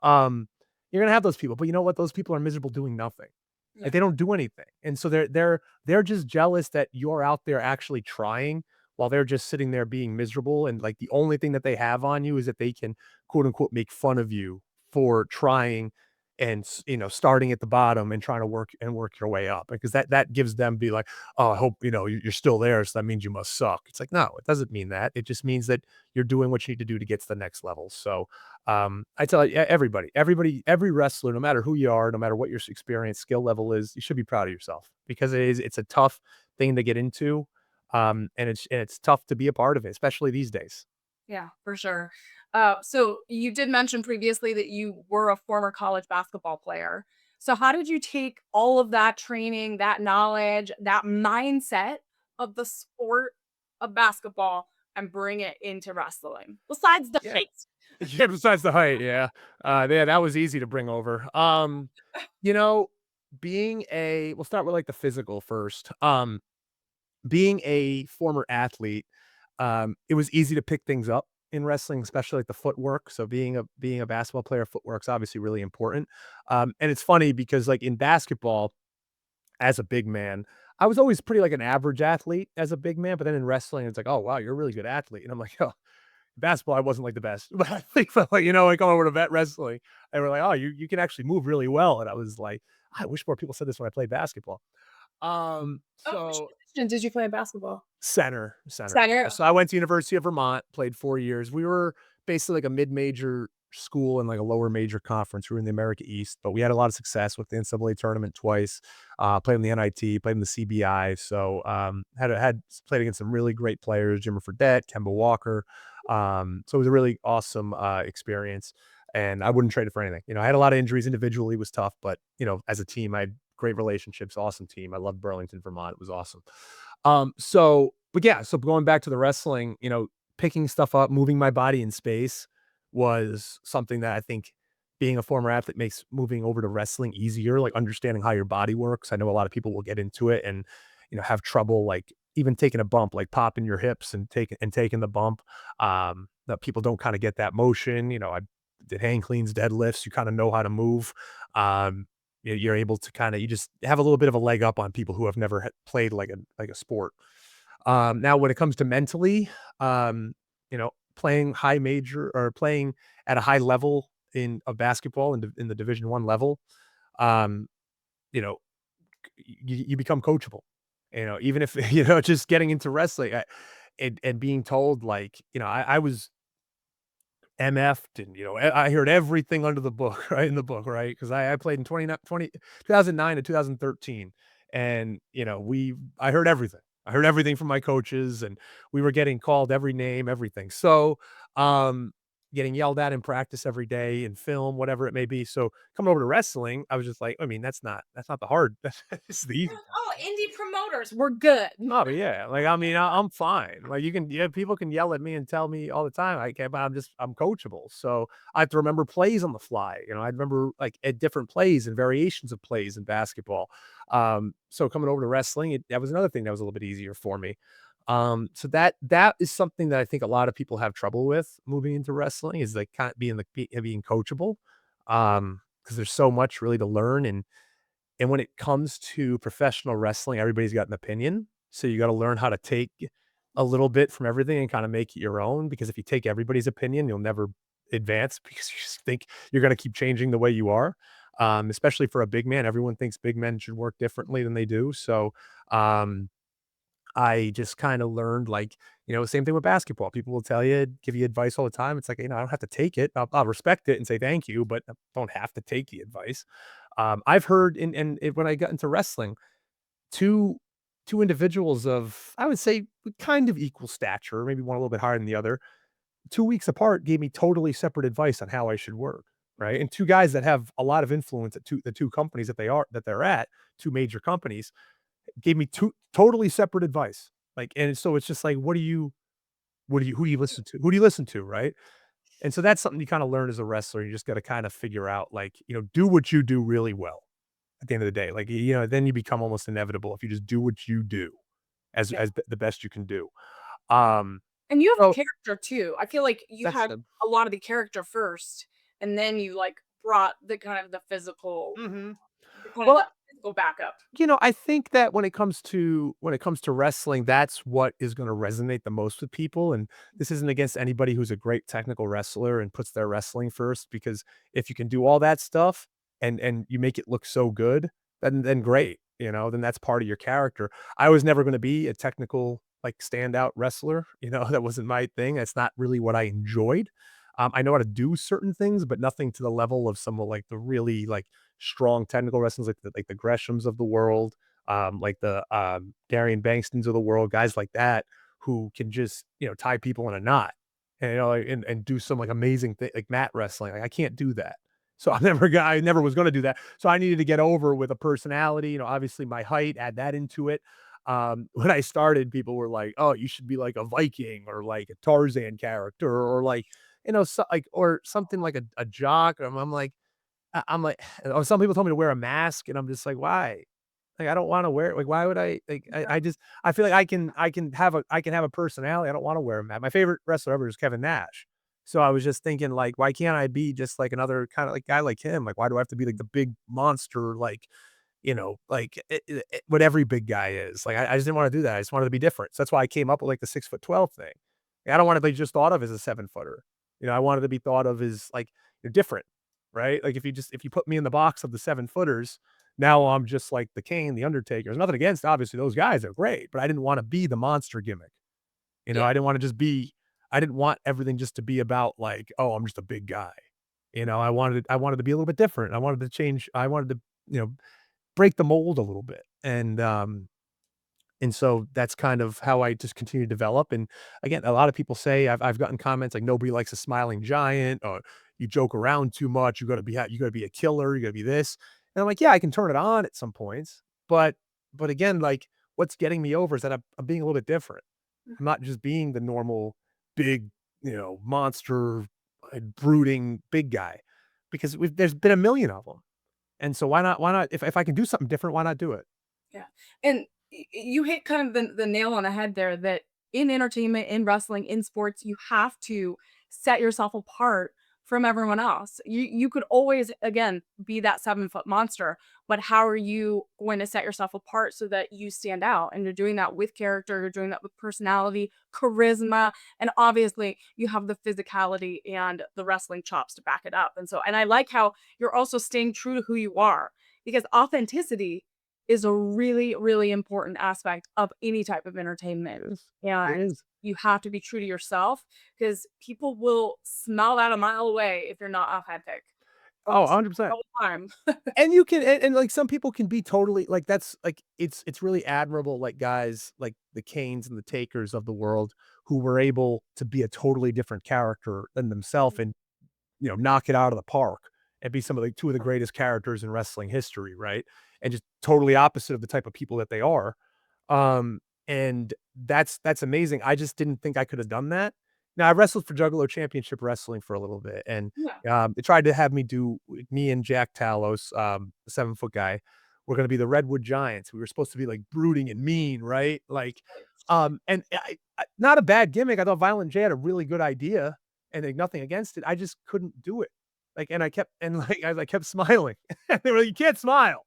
Um, you're gonna have those people, but you know what? Those people are miserable doing nothing. Yeah. Like, they don't do anything, and so they're just jealous that you're out there actually trying while they're just sitting there being miserable, and, like, the only thing that they have on you is that they can, quote, unquote, "make fun of you" for trying and starting at the bottom and trying to work your way up, because that gives them be like, "Oh, I hope, you're still there, so that means you must suck." It's like, no, it doesn't mean that. It just means that you're doing what you need to do to get to the next level. So, I tell you, everybody, every wrestler, no matter who you are, no matter what your experience, skill level is, you should be proud of yourself because it's a tough thing to get into, and it's tough to be a part of it, especially these days. Yeah, for sure. So you did mention previously that you were a former college basketball player. So how did you take all of that training, that knowledge, that mindset of the sport of basketball and bring it into wrestling? Besides the Yeah. height. Yeah, besides the height, yeah. Yeah, that was easy to bring over. You know, we'll start with, like, the physical first. Being a former athlete, it was easy to pick things up in wrestling, especially, like, the footwork. So being a basketball player, footwork's obviously really important. And it's funny because, like, in basketball, as a big man, I was always pretty, like, an average athlete as a big man, but then in wrestling, it's like, "Oh, wow, you're a really good athlete." And I'm like, "Oh." Basketball, I wasn't, like, the best, but I think that, like, like, over to vet wrestling, they were like, "Oh, you can actually move really well," and I was like, "I wish more people said this when I played basketball." Oh, which So position did you play in basketball? center. Center. So I went to University of Vermont, played 4 years. We were basically like a mid-major school and like a lower major conference. We were in the America East, but we had a lot of success with the NCAA tournament twice, played in the NIT, played in the CBI. So, had played against some really great players, Jimmer Fredette, Kemba Walker. So it was a really awesome, experience, and I wouldn't trade it for anything. I had a lot of injuries individually, was tough, but, as a team, I had great relationships, awesome team. I loved Burlington, Vermont. It was awesome. But yeah, so going back to the wrestling, picking stuff up, moving my body in space was something that I think being a former athlete makes moving over to wrestling easier, like understanding how your body works. I know a lot of people will get into it and, have trouble like even taking a bump, like popping your hips and taking the bump. That people don't kind of get that motion. I did hang cleans, deadlifts, you kind of know how to move. Um, you're able to you just have a little bit of a leg up on people who have never played like a sport. Now when it comes to mentally, playing high major or playing at a high level in a basketball in the Division 1 level, um, you know, you become coachable. Even if just getting into wrestling, and being told like, I was MF'd and, I heard everything under the book, right, in the book, right? Because I played in 2009 to 2013, and, I heard everything. I heard everything from my coaches, and we were getting called every name, everything. So, um, getting yelled at in practice every day, in film, whatever it may be. So, coming over to wrestling, I was just like, I mean, that's not the hard that's the easy part. Oh, indie promoters. We're good. No, but yeah, like, I mean, I'm fine. Like, yeah, people can yell at me and tell me all the time, I can't, but I'm coachable. So I have to remember plays on the fly. I remember like at different plays and variations of plays in basketball. So coming over to wrestling, that was another thing that was a little bit easier for me. So that is something that I think a lot of people have trouble with moving into wrestling is like kind of being coachable. Because there's so much really to learn and when it comes to professional wrestling, everybody's got an opinion. So you gotta learn how to take a little bit from everything and kinda make it your own, because if you take everybody's opinion, you'll never advance because you just think you're gonna keep changing the way you are, especially for a big man. Everyone thinks big men should work differently than they do, so, um I just kinda learned, like, same thing with basketball. People will tell you, give you advice all the time. It's like, I don't have to take it. I'll respect it and say thank you, but I don't have to take the advice. I've heard when I got into wrestling, 2 2 individuals of, I would say, kind of equal stature, maybe one a little bit higher than the other, 2 weeks apart gave me totally separate advice on how I should work, right? And 2 guys that have a lot of influence at 2 companies that they're at, 2 major companies, gave me 2 totally separate advice. Like, and so it's just like, who do you listen to? Who do you listen to, right? And so that's something you kinda learn as a wrestler. You just gotta kinda figure out, like, do what you do really well at the end of the day. Like, then you become almost inevitable if you just do what you do Yeah. as the best you can do. Um, And you have so character too. I feel like you that's had a lot of the character first, and then you, like, brought the kind of the physical Mhm. the kind of Well, the physical backup. I think that when it comes to wrestling, that's what is gonna resonate the most with people, and this isn't against anybody who's a great technical wrestler and puts their wrestling first, because if you can do all that stuff and you make it look so good, then great, then that's part of your character. I was never gonna be a technical, like, standout wrestler, that wasn't my thing. That's not really what I enjoyed. I know how to do certain things, but nothing to the level of some of, like, the really, like, strong technical wrestlers, like the Greshams of the world, like the, Darian Bankstons of the world, guys like that who can just, tie people in a knot, and, and do some, like, amazing thing like mat wrestling. Like, I can't do that. So I never was gonna do that. So I needed to get over with a personality, obviously my height, add that into it. When I started, people were like, "Oh, you should be like a Viking or like a Tarzan character or like, like, or something like a jock." I'm like, I'm like, or some people told me to wear a mask, and I'm just like, "Why?" Like, I don't wanna wear it. Like, why would I like, I just I feel like I can have a personality. I don't wanna wear a mask. My favorite wrestler ever is Kevin Nash. So I was just thinking, like, why can't I be just like another kinda like guy like him? Like, why do I have to be like the big monster, like, like, what every big guy is? Like, I just didn't wanna do that. I just wanted to be different. So that's why I came up with, like, the 6'12" thing. I don't wanna be just thought of as a 7-footer. I wanted to be thought of as, like, you're different, right? Like, if you put me in the box of the 7-footers, now I'm just like the Kane, the Undertaker. There's nothing against, obviously, those guys are great, but I didn't wanna be the monster gimmick. Yeah. I didn't wanna just be I didn't want everything just to be about, like, "Oh, I'm just a big guy." I wanted to be a little bit different. I wanted to, break the mold a little bit, and so that's kind of how I just continue to develop. And again, a lot of people say, I've gotten comments like, "Nobody likes a smiling giant," or "You joke around too much. You gotta be a killer. You gotta be this." And I'm like, "Yeah, I can turn it on at some points, but again, like, what's getting me over is that I'm being a little bit different. I'm not just being the normal big, monster, brooding big guy, because there's been a million of them, and so why not, if I can do something different, why not do it?" Yeah, and you hit kind of the nail on the head there that in entertainment, in wrestling, in sports, you have to set yourself apart from everyone else. You could always again be that 7-foot monster, but how are you going to set yourself apart so that you stand out? And you're doing that with character, you're doing that with personality, charisma, and obviously you have the physicality and the wrestling chops to back it up. And so, and I like how you're also staying true to who you are because authenticity is a really, really important aspect of any type of entertainment, It is. It and is. you have to be true to yourself because people will smell that a mile away if you're not authentic. Oh, Almost 100%. all the time. And you can, and, like, some people can be totally like, that's like, it's really admirable, like, guys like the Canes and the Takers of the world who were able to be a totally different character than themselves and, knock it out of the park and be some of the 2 of the greatest characters in wrestling history, right? And just totally opposite of the type of people that they are. Um, and that's amazing. I just didn't think I could have done that. Now, I wrestled for Juggalo Championship Wrestling for a little bit, and, Yeah. they tried to have me do me and Jack Talos, the 7-foot guy, we're gonna be the Redwood Giants. We were supposed to be, like, brooding and mean, right? Like, and not a bad gimmick. I thought Violent J had a really good idea, and, like, nothing against it. I just couldn't do it. Like, and I kept smiling. They were like, "You can't smile."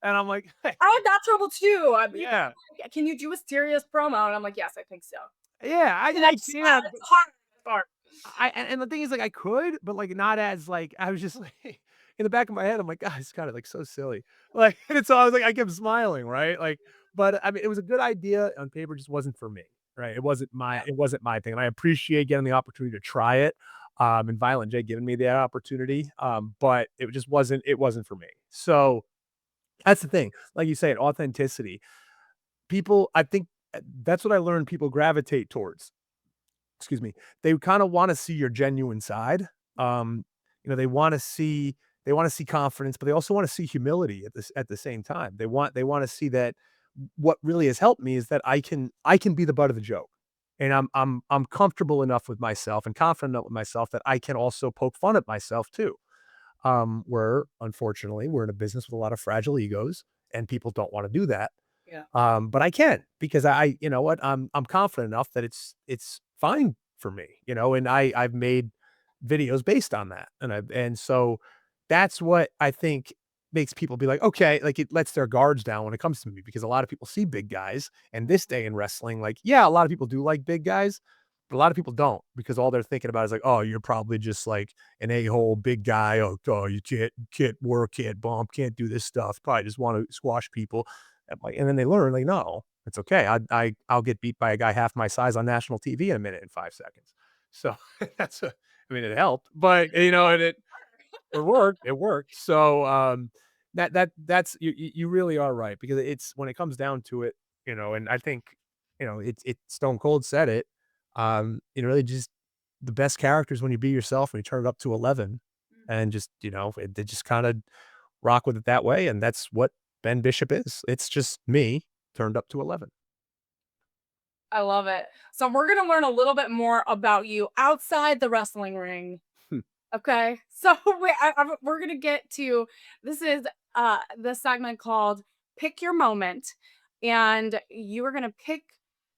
And I'm like, I had that trouble too. People "Yeah." were like, "Can you do a serious promo?" And I'm like, "Yes, I think so." Yeah, And that's yeah, it's hard part. and the thing is, like, I could, but, like, not as, like I was just, like in the back of my head, I'm like, "God, it's kinda, like, so silly." Like, and so I was like I kept smiling, right? Like, but, I mean, it was a good idea on paper, just wasn't for me, right? Yeah. It wasn't my thing, and I appreciate getting the opportunity to try it, and Violent J giving me that opportunity, but it wasn't for me. So, that's the thing. Like you said, authenticity. People I think, that's what I learned people gravitate towards. Excuse me, they kinda wanna see your genuine side. Um, they they wanna see confidence, but they also wanna see humility at the same time. They wanna see that what really has helped me is that I can be the butt of the joke. And I'm comfortable enough with myself and confident enough with myself that I can also poke fun at myself too. Where unfortunately, we're in a business with a lot of fragile egos, and people don't wanna do that. Yeah. But I can because you know what, I'm confident enough that it's fine for me, and I've made videos based on that, and so that's what I think makes people be like, okay, like it lets their guards down when it comes to me because a lot of people see big guys, and this day in wrestling, like, yeah, a lot of people do like big guys, but a lot of people don't because all they're thinking about is like, oh, you're probably just like an a-hole big guy. Oh, you can't work, can't bump, can't do this stuff. Probably just want to squash people. And then they learn, like, no, it's okay. I'll get beat by a guy half my size on national TV in a minute and 5 seconds. So I mean, it helped, but and it worked. It worked. So that's you really are right because it's when it comes down to it, and I think it Stone Cold said it. Really just the best characters when you be yourself and you turn it up to 11 and just they just kind of rock with it that way, and that's what Ben Bishop is. It's just me turned up to 11. I love it. So we're gonna learn a little bit more about you outside the wrestling ring. Hmm. Okay. So we're gonna get to this is the segment called Pick Your Moment, and you are gonna pick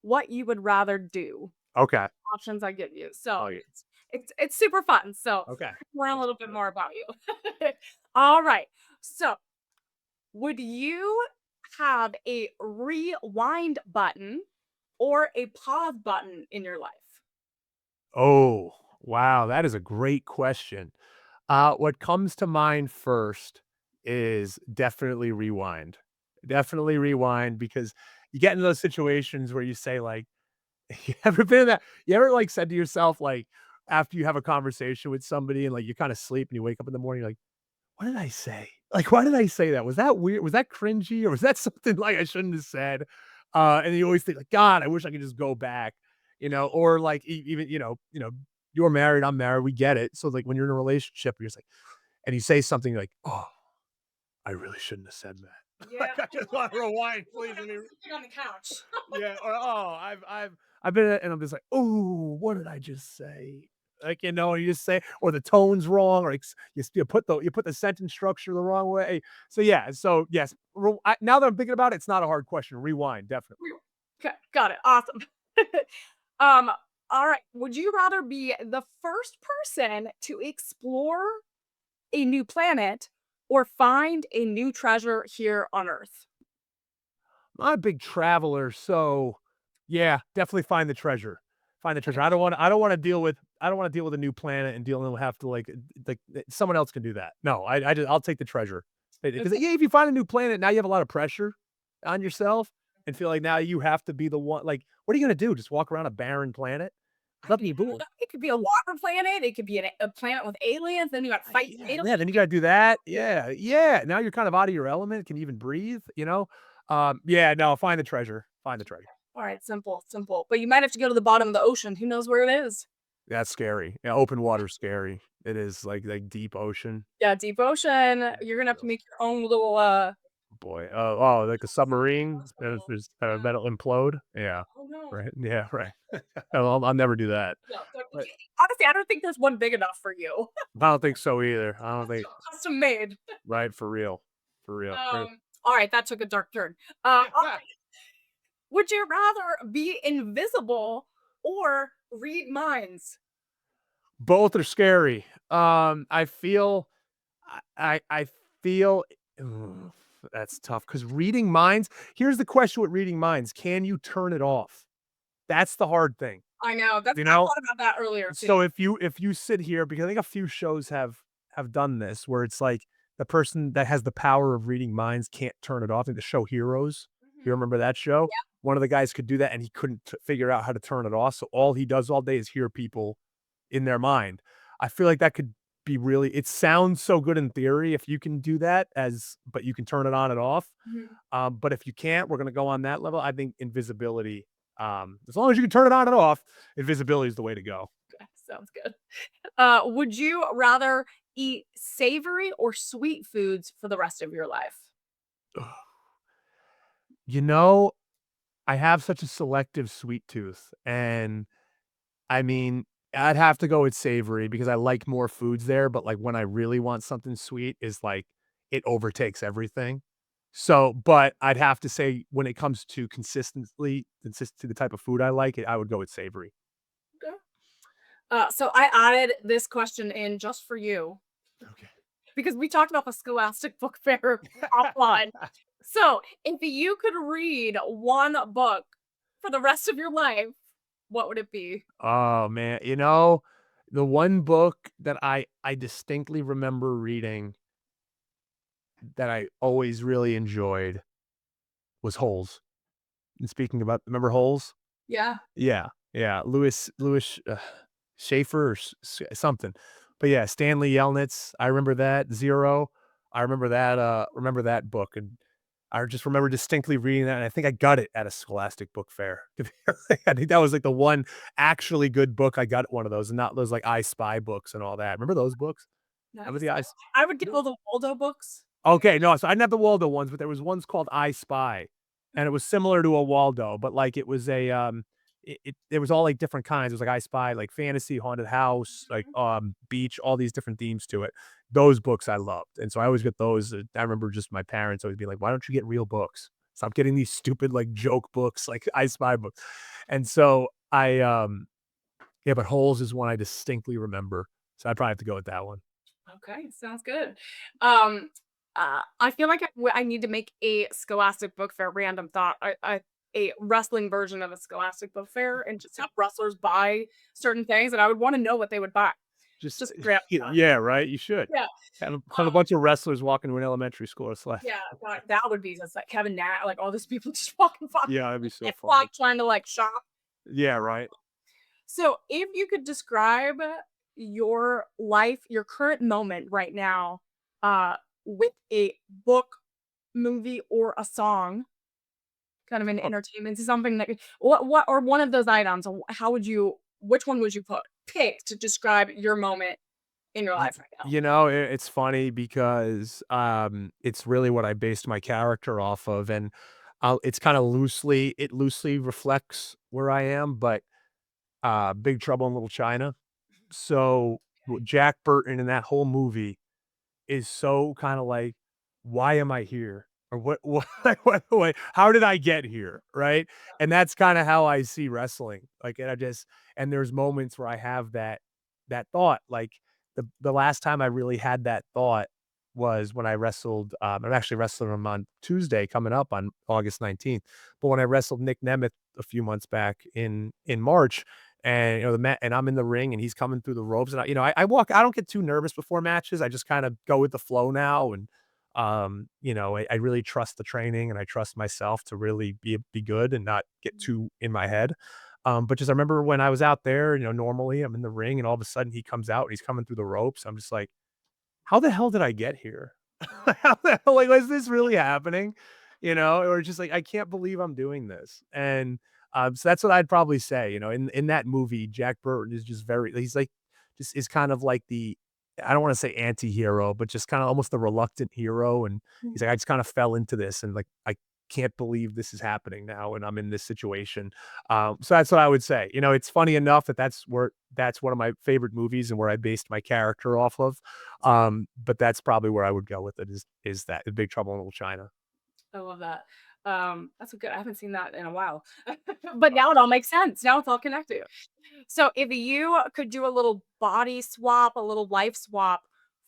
what you would rather do. Okay. Options I give you. So Oh, yeah. it's super fun. So Okay. learn a Let's little bit do it. more about you. All right. So would you have a rewind button or a pause button in your life? Oh, wow, that is a great question. What comes to mind first is definitely rewind. Definitely rewind because you get into those situations where you say, like, you ever been in that? You ever like said to yourself, like, after you have a conversation with somebody and like you kind of sleep and you wake up in the morning, you're like, what did I say? Like, why did I say that? Was that weird? Was that cringy or was that something like I shouldn't have said? And you always think like, God, I wish I could just go back, or like even, you're married, I'm married, we get it. So like when you're in a relationship, you're just like, and you say something you're like, oh, I really shouldn't have said that. Yeah. Like I just want to rewind, Look, please. I'm sitting on the couch. Yeah, or oh, I've been and I'm just like, oh, what did I just say? Like, you just say, or the tone's wrong, or you put the sentence structure the wrong way. So yeah, so yes, now that I'm thinking about it, it's not a hard question. Rewind, definitely. Okay, got it. Awesome. um, all right. Would you rather be the first person to explore a new planet or find a new treasure here on Earth? I'm a big traveler, so yeah, definitely find the treasure. Find the treasure. Okay. I don't want to deal with a new planet and deal and have to someone else can do that. No, I'll take the treasure. Because Okay. yeah, if you find a new planet, now you have a lot of pressure on yourself and feel like now you have to be the one. Like, what are you gonna do? Just walk around a barren planet? Nothing you do. It could be a water planet. It could be a planet with aliens. Then you got to fight Yeah, aliens. yeah, then you gotta do that. Yeah, yeah. Now you're kind of out of your element. Can you even breathe? Yeah, no, find the treasure. Find the treasure. All right, simple, simple. But you might have to go to the bottom of the ocean. Who knows where it is? That's scary. Yeah, open water's scary. It is like deep ocean. Yeah, deep ocean. Yeah, You're gonna have to real make your own little boy. Oh, like a submarine hole. just Yeah. that'll implode? Yeah. Oh no. Right. Yeah, right. I'll never do that. No, But honestly, I don't think there's one big enough for you. I don't think so either. I don't think Custom made. right, for real. For real. All right, that took a dark turn. Would you rather be invisible or read minds? Both are scary. I feel I feel ugh, that's tough because reading minds here's the question with reading minds, can you turn it off? That's the hard thing, I know. That's you I know? thought about that earlier too. So if you sit here because I think a few shows have done this where it's like the person that has the power of reading minds can't turn it off. Like the show Heroes. You Mhm. remember that show? Yeah. One of the guys could do that and he couldn't figure out how to turn it off. So all he does all day is hear people in their mind. I feel like that could be really it sounds so good in theory if you can do that as but you can turn it on and off. Mhm. But if you can't, we're gonna go on that level. I think invisibility, as long as you can turn it on and off, invisibility is the way to go. Sounds good. Would you rather eat savory or sweet foods for the rest of your life? You know, I have such a selective sweet tooth, and I mean, I'd have to go with savory because I like more foods there, but, like, when I really want something sweet is, like, it overtakes everything. So but I'd have to say when it comes to consist to the type of food I like, I would go with savory. Okay. So I added this question in just for you Okay. because we talked about the Scholastic Book Fair offline. So, if you could read one book for the rest of your life, what would it be? Oh, man, the one book that I distinctly remember reading that I always really enjoyed was Holes. And speaking about remember Holes? Yeah. Yeah, yeah, Louis Schaefer or something. But yeah, Stanley Yelnats, I remember that, Zero, I remember that book, and I just remember distinctly reading that, and I think I got it at a Scholastic Book Fair. I think that was, like, the one actually good book I got at one of those, and not those, like, I Spy books and all that. Remember those books? Remember Nice. the I S I would get all the Waldo books. Okay, no, so I didn't have the Waldo ones, but there was ones called I Spy, and it was similar to a Waldo, but, like, it was it there was all, like, different kinds. It was like I Spy, like, fantasy, haunted house, like, Mhm. beach, all these different themes to it. Those books I loved, and so I always get those, I remember just my parents always being like, "Why don't you get real books? Stop getting these stupid, like, joke books, like I Spy books." And so yeah, but Holes is one I distinctly remember, so I'd probably have to go with that one. Okay, sounds good. Um, I feel like I need to make a Scholastic Book Fair random thought. A wrestling version of a Scholastic Book Fair and just have wrestlers buy certain things, and I would want to know what they would buy. Just Just random thought. yeah, right, you should. Yeah. Have a bunch of wrestlers walk into an elementary school, it's like Yeah, that would be just like Kevin Nash, like all these people just walking by yeah, that'd be so and funny. like trying to like shop. Yeah, right. So, if you could describe your life, your current moment right now, with a book, movie, or a song, kind of an Huh. entertainment, something that what or one of those items, how would you which one would you pick to describe your moment in your Y life right now? it's funny because, it's really what I based my character off of, and it's kinda loosely reflects where I am, but, Big Trouble in Little China. So, Jack Burton in that whole movie is so kinda like, "Why am I here?" Or what what how did I get here?" Right? And that's kinda how I see wrestling. Like, and I just and there's moments where I have that thought, like, the last time I really had that thought was when I wrestled, I'm actually wrestling him on Tuesday coming up on August 19th, but when I wrestled Nick Nemeth a few months back in March, and, and I'm in the ring and he's coming through the ropes and I don't get too nervous before matches. I just kind of go with the flow now. And, I really trust the training and I trust myself to really be good and not get too in my head. But just I remember when I was out there, normally I'm in the ring and all of a sudden he comes out and he's coming through the ropes. I'm just like, how the hell did I get here? How the hell, like, is this really happening? Or just like, I can't believe I'm doing this. And so that's what I'd probably say. In that movie, Jack Burton is just he's like, just is kind of like I don't want to say anti-hero, but just kind of almost the reluctant hero. And he's like, I just kind of fell into this and like, I can't believe this is happening now and I'm in this situation. So that's what I would say. It's funny enough that that's one of my favorite movies and where I based my character off of. But that's probably where I would go with it is that Big Trouble in Little China. I love that. That's a good I haven't seen that in a while. But now it all makes sense. Now it's all connected. So if you could do a little body swap, a little life swap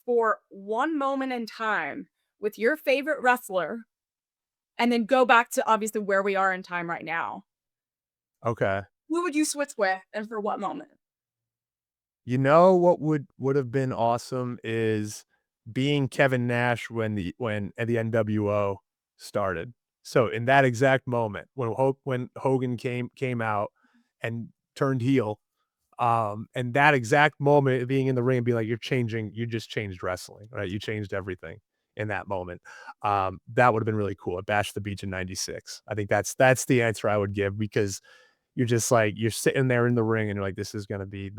for one moment in time with your favorite wrestler, and then go back to obviously where we are in time right now. Okay. Who would you switch with and for what moment? You know what would have been awesome is being Kevin Nash when the NWO started. So in that exact moment when Hogan came out and turned heel, and that exact moment being in the ring and be like, you just changed wrestling, right? You changed everything in that moment. That would have been really cool at Bash the Beach in '96. I think that's the answer I would give because you're just like, you're sitting there in the ring and you're like, this is gonna be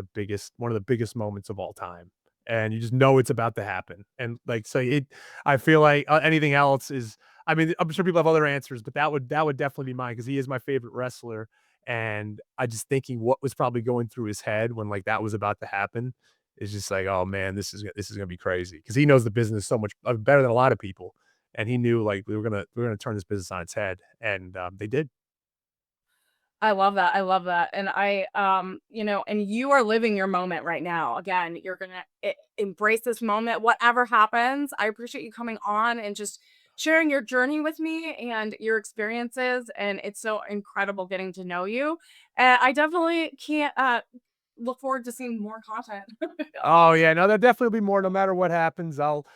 one of the biggest moments of all time. And you just know it's about to happen. And like, so I feel like anything else is, I mean, I'm sure people have other answers, but that would definitely be mine because he is my favorite wrestler. And I just thinking what was probably going through his head when like that was about to happen is just like, oh man, this is gonna be crazy because he knows the business so much better than a lot of people, and he knew like we were gonna turn this business on its head, and they did. I love that. I love that. And and you are living your moment right now. Again, you're going to embrace this moment, whatever happens. I appreciate you coming on and just sharing your journey with me and your experiences. And it's so incredible getting to know you. I definitely can't look forward to seeing more content. Oh, yeah, no, there'll definitely be more no matter what happens, I'll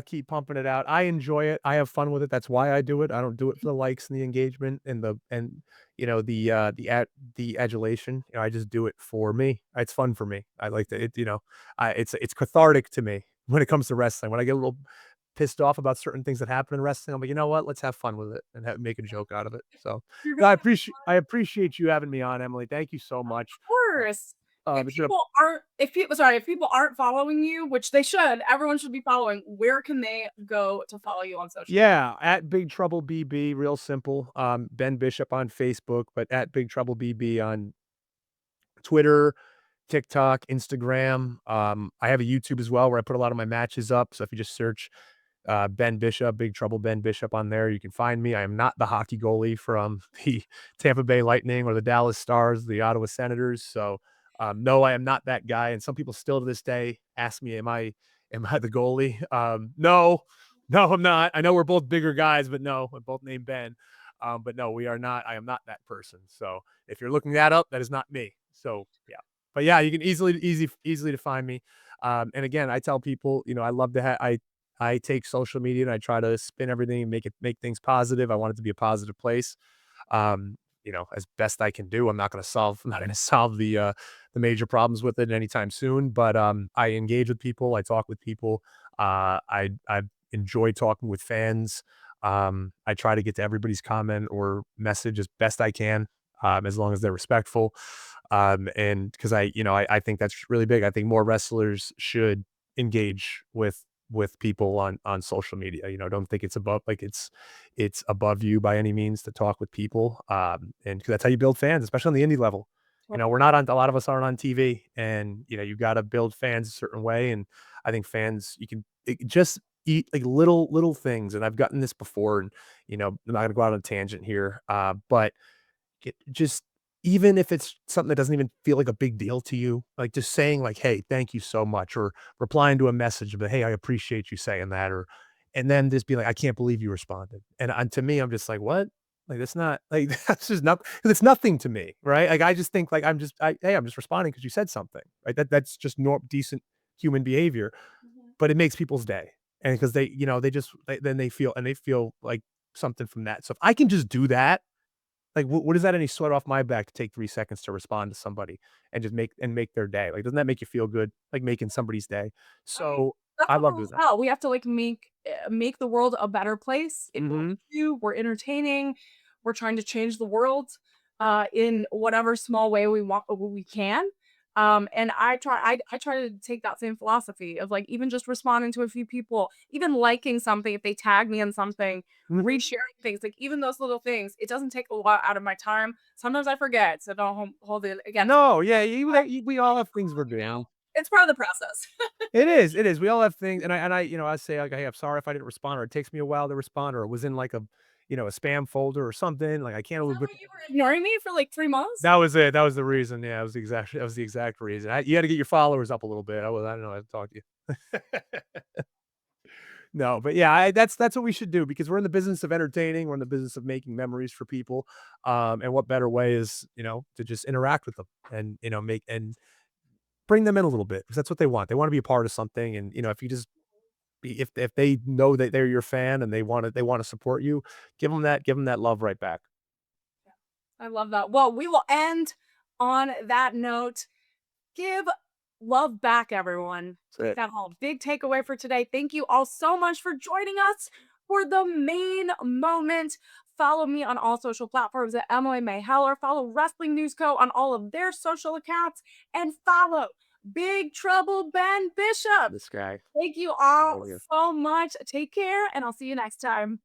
keep pumping it out. I enjoy it, I have fun with it, that's why I do it. I don't do it for the likes and the engagement and, the adulation, I just do it for me. It's fun for me. I like to it's cathartic to me when it comes to wrestling. When I get a little pissed off about certain things that happen in wrestling, I'm like, "You know what? Let's have fun with it and make a joke out of it." So, You're no, gonna have I appreciate you having me on, Emily. Thank you so much. course. It's been a If people aren't following you, which they should, everyone should be following, where can they go to follow you on social media? Yeah, at Big Trouble BB, real simple. Ben Bishop on Facebook, but at Big Trouble BB on Twitter, TikTok, Instagram. I have a YouTube as well where I put a lot of my matches up. So if you just search Ben Bishop, Big Trouble Ben Bishop on there, you can find me. I am not the hockey goalie from the Tampa Bay Lightning or the Dallas Stars, the Ottawa Senators. So no, I am not that guy. And some people still to this day ask me, am I the goalie? No, no, I'm not. I know we're both bigger guys, but no, we're both named Ben. But no, we are not. I am not that person. So if you're looking that up, that is not me. So yeah, but yeah, you can easily to find me. And again, I tell people, I love to have I take social media and I try to spin everything and make things positive. I want it to be a positive place. As best I can do. I'm not gonna solve the major problems with it anytime soon, but I engage with people, I talk with people. I enjoy talking with fans. I try to get to everybody's comment or message as best I can, as long as they're respectful. And because I think that's really big. I think more wrestlers should engage with people on social media. Don't think it's above you by any means to talk with people. And because that's how you build fans, especially on the indie level. We're not on, a lot of us aren't on TV, and you got to build fans a certain way. And I think fans, you can just eat like little things. And I've gotten this before, and I'm not gonna go out on a tangent here, but just even if it's something that doesn't even feel like a big deal to you, like just saying like, "Hey, thank you so much," or replying to a message, but, "Hey, I appreciate you saying that," and then just be like, "I can't believe you responded." And to me, I'm just like, "What?" Like, that's not like, that's just not 'cause it's nothing to me, right? Like, I just think like, "Hey, I'm just responding because you said something," right? That's just decent human behavior, Mhm. but it makes people's day. And because then they feel like something from that. So if I can just do that, like, what is that any sweat off my back to take 3 seconds to respond to somebody and just make their day? Like, doesn't that make you feel good, like, making somebody's day? I mean, So, that's I what love we're all doing that. about. We have to like make the world a better place. It's what Mhm. we do. We're entertaining. We're trying to change the world in whatever small way we can. And I try to take that same philosophy of like even just responding to a few people, even liking something if they tag me on something, Mhm. resharing things, like even those little things, it doesn't take a lot out of my time. Sometimes I forget, so don't hold it against me. No, yeah, we all have things we're doing. It's part of the process. It is. We all have things, and I say, like, "Hey, I'm sorry if I didn't respond," or, "It takes me a while to respond," or, "It was in, like, a spam folder or something," like, "I can't Is that always." why you were ignoring me for like 3 months? That was it, that was the reason, yeah, that was the exact reason. You had to get your followers up a little bit. I don't know how to talk to you. No, but yeah, that's what we should do because we're in the business of entertaining. We're in the business of making memories for people. And what better way is, to just interact with them and, make and bring them in a little bit because that's what they want. They want to be a part of something. And, if you just if they know that they're your fan and they want to support you, give them that love right back. I love that. Well, we will end on that note. Give love back, everyone. That's Take it. that home. Big takeaway for today. Thank you all so much for joining us for the main moment. Follow me on all social platforms at Emily May Heller. Follow Wrestling News Co. on all of their social accounts. And follow Big Trouble Ben Bishop. This guy. Thank you all Earlier. so much. Take care, and I'll see you next time.